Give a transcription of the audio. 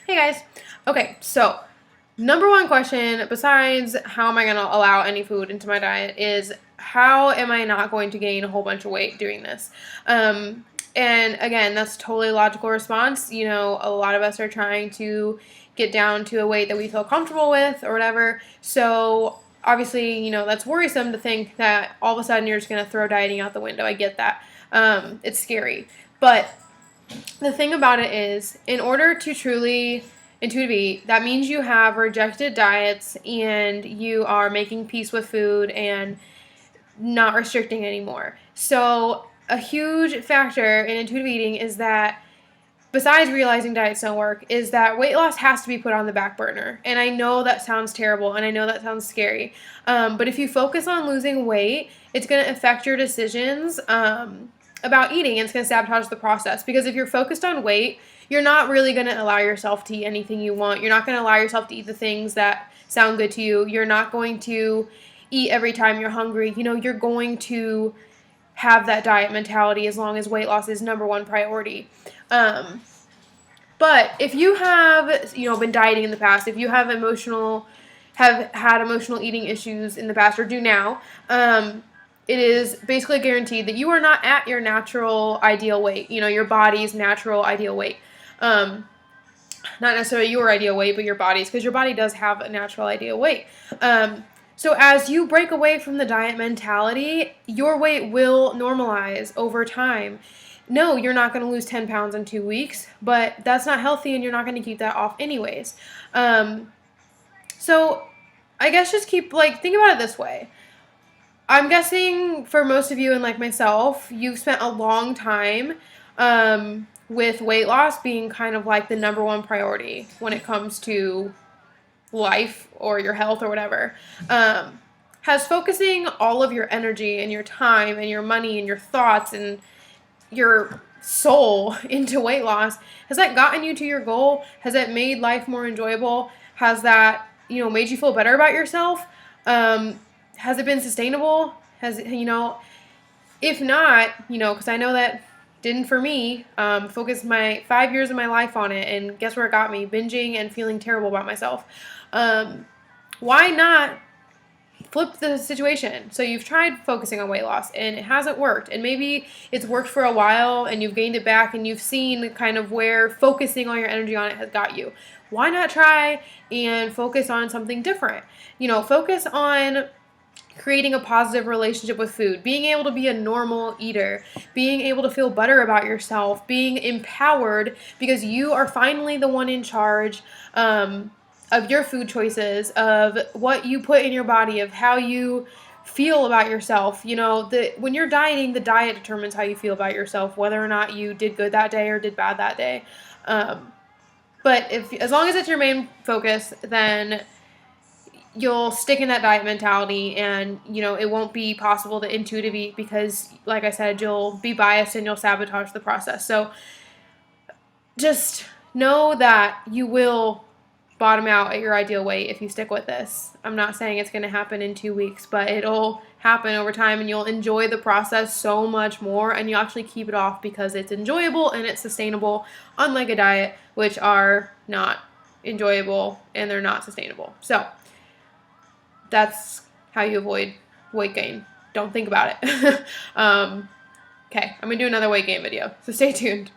Hey guys. Okay, so number one question, besides how am I going to allow any food into my diet, is how am I not going to gain a whole bunch of weight doing this? And again, that's totally a logical response. You know, a lot of us are trying to get down to a weight that we feel comfortable with or whatever. So obviously, that's worrisome to think that all of a sudden you're just going to throw dieting out the window. I get that. It's scary. But the thing about it is, in order to truly intuitive eat, that means you have rejected diets and you are making peace with food and not restricting anymore. So, a huge factor in intuitive eating is that, besides realizing diets don't work, is that weight loss has to be put on the back burner. And I know that sounds terrible and I know that sounds scary. But if you focus on losing weight, it's going to affect your decisions about eating, and it's going to sabotage the process. Because if you're focused on weight, you're not really going to allow yourself to eat anything you want. You're not going to allow yourself to eat the things that sound good to you. You're not going to eat every time you're hungry. You're going to have that diet mentality as long as weight loss is number one priority. But if you have, been dieting in the past, if you have had emotional eating issues in the past or do now, it is basically guaranteed that you are not at your natural ideal weight, your body's natural ideal weight. Not necessarily your ideal weight, but your body's, because your body does have a natural ideal weight. So as you break away from the diet mentality, your weight will normalize over time. No, you're not going to lose 10 pounds in 2 weeks, but that's not healthy and you're not going to keep that off anyways. So I guess just think about it this way. I'm guessing for most of you and like myself, you've spent a long time with weight loss being kind of like the number one priority when it comes to life or your health or whatever. Has focusing all of your energy and your time and your money and your thoughts and your soul into weight loss, has that gotten you to your goal? Has that made life more enjoyable? Has that, made you feel better about yourself? Has it been sustainable? If not, because I know that didn't for me, focused my 5 years of my life on it, and guess where it got me? Binging and feeling terrible about myself. Why not flip the situation? So you've tried focusing on weight loss and it hasn't worked, and maybe it's worked for a while and you've gained it back and you've seen kind of where focusing all your energy on it has got you. Why not try and focus on something different? Focus on creating a positive relationship with food, being able to be a normal eater, being able to feel better about yourself, being empowered because you are finally the one in charge of your food choices, of what you put in your body, of how you feel about yourself. When you're dieting, the diet determines how you feel about yourself, whether or not you did good that day or did bad that day. But as long as it's your main focus, then you'll stick in that diet mentality, and it won't be possible to intuitive eat because, like I said, you'll be biased and you'll sabotage the process. So just know that you will bottom out at your ideal weight if you stick with this. I'm not saying it's going to happen in 2 weeks, but it'll happen over time and you'll enjoy the process so much more, and you'll actually keep it off because it's enjoyable and it's sustainable, unlike a diet, which are not enjoyable and they're not sustainable. So that's how you avoid weight gain. Don't think about it. Okay, I'm going to do another weight gain video, so stay tuned.